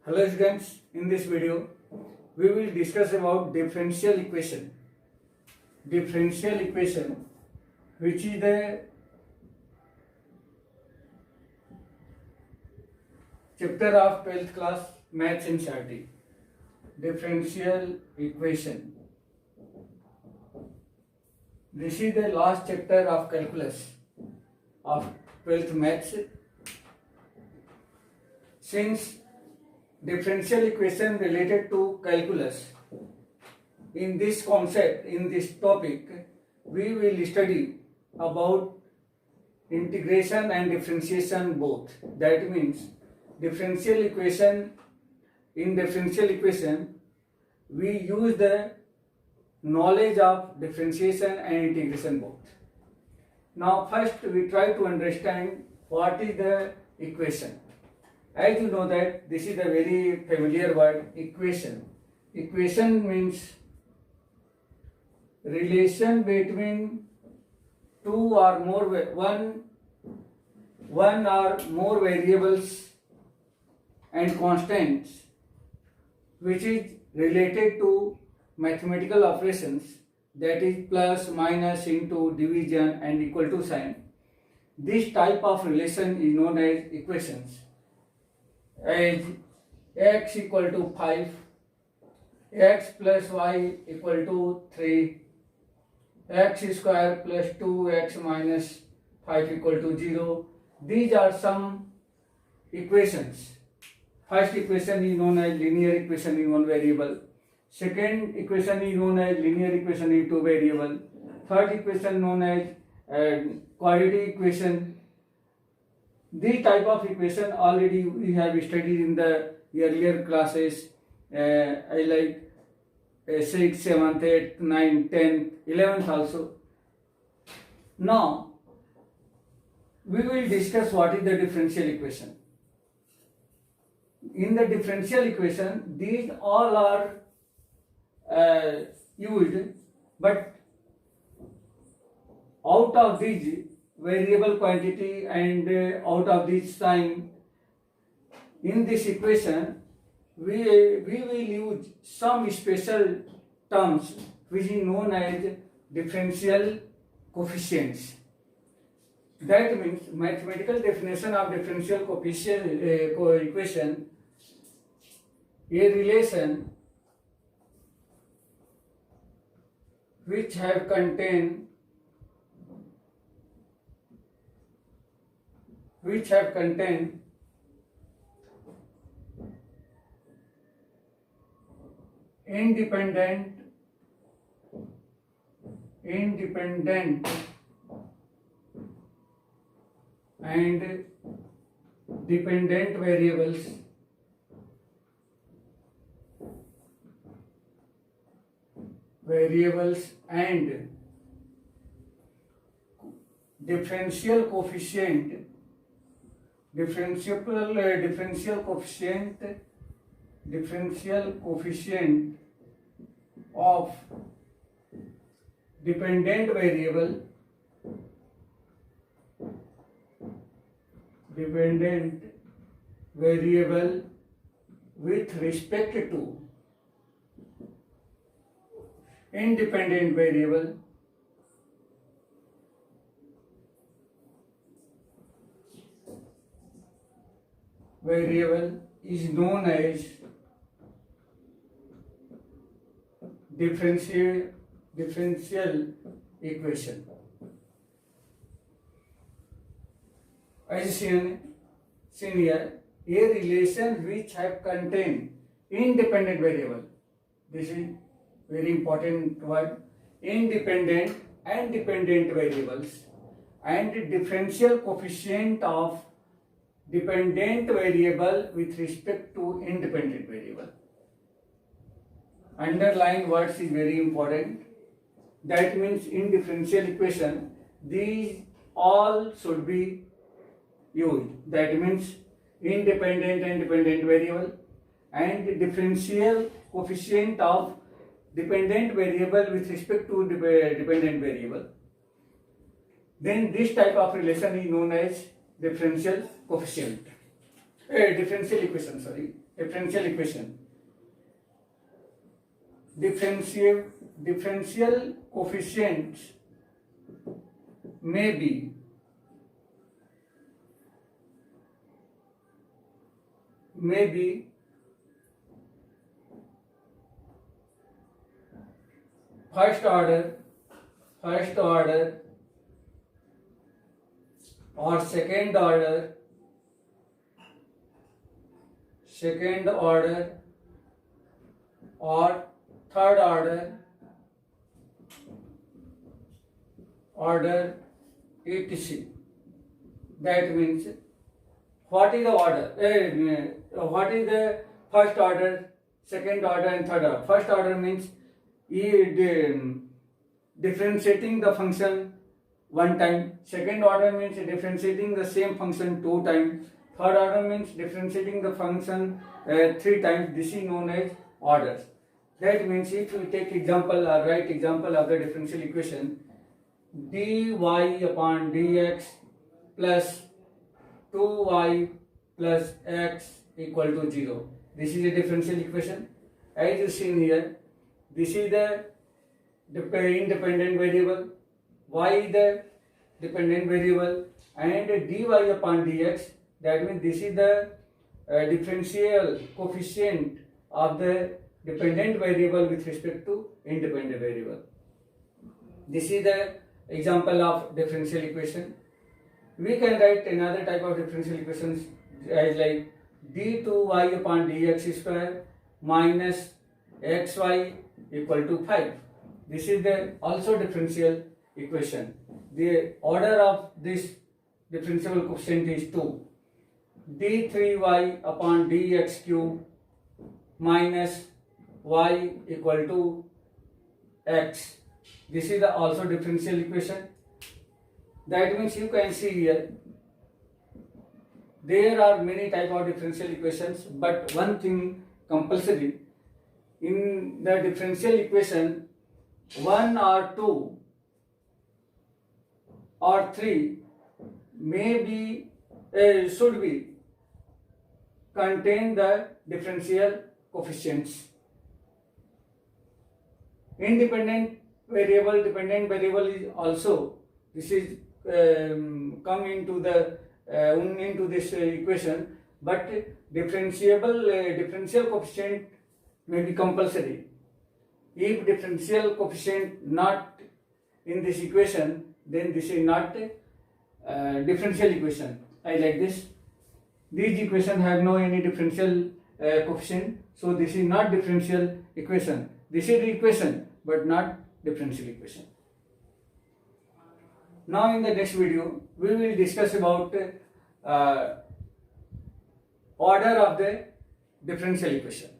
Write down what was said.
Hello students, in this video we will discuss about differential equation. Differential equation, which is the chapter of 12th class Maths NCERT. Differential equation. This is the last chapter of calculus of 12th Maths. Since differential equation related to calculus, in this concept, in this topic, we will study about integration and differentiation both. That means differential equation, in differential equation we use the knowledge of differentiation and integration both. Now first we try to understand what is the equation. As you know that this is a very familiar word, equation. Equation means relation between two or more one or more variables and constants, which is related to mathematical operations, that is plus, minus, into, division and equal to sign. This type of relation is known as equations. As x equal to 5, x plus y equal to 3, x square plus 2x minus 5 equal to 0. These are some equations. First equation is known as linear equation in one variable. Second equation is known as linear equation in two variable. Third equation known as quadratic equation. This type of equation already we have studied in the earlier classes, like 6th, 7th, 8th, 9th, 10th, 11th also. Now, we will discuss what is the differential equation. In the differential equation, these all are used, but out of these variable quantity and out of this sign, in this equation we will use some special terms which is known as differential coefficients. That means mathematical definition of differential coefficient equation, a relation which have contained independent and dependent variables and differential coefficient of dependent variable with respect to independent variable is known as differential equation. As seen here, a relation which have contained independent variable. This is very important word. Independent and dependent variables and differential coefficient of dependent variable with respect to independent variable. Underline words is very important. That means in differential equation these all should be used. That means independent and dependent variable and differential coefficient of dependent variable with respect to dependent variable. Then this type of relation is known as differential coefficient. Differential equation, sorry. differential equation. Differential coefficients may be first order or second order or third order etc. That means what is the order? What is the first order, second order and third order? First order means differentiating the function one time. Second order means differentiating the same function two times. Third order means differentiating the function three times. This is known as orders. That means if we take example or write example of the differential equation, dy upon dx plus 2y plus x equal to 0. This is a differential equation. As you seen here, this is the independent variable, y is the dependent variable, and dy upon dx, that means this is the differential coefficient of the dependent variable with respect to independent variable. This is the example of differential equation. We can write another type of differential equations as like d2y upon dx square minus xy equal to 5. This is the also differential equation. The order of this differential coefficient is 2. d3y upon dx cube minus y equal to x. This is the also differential equation. That means you can see here there are many type of differential equations, but one thing compulsory in the differential equation, 1 or 2 or 3 may be should be contain the differential coefficients. Independent variable, dependent variable is also, this is come into the into this equation, but differential coefficient may be compulsory. If differential coefficient not in this equation, then this is not differential equation. I like this. These equations have no any differential coefficient, so this is not differential equation. This is the equation, but not differential equation. Now in the next video, we will discuss about order of the differential equation.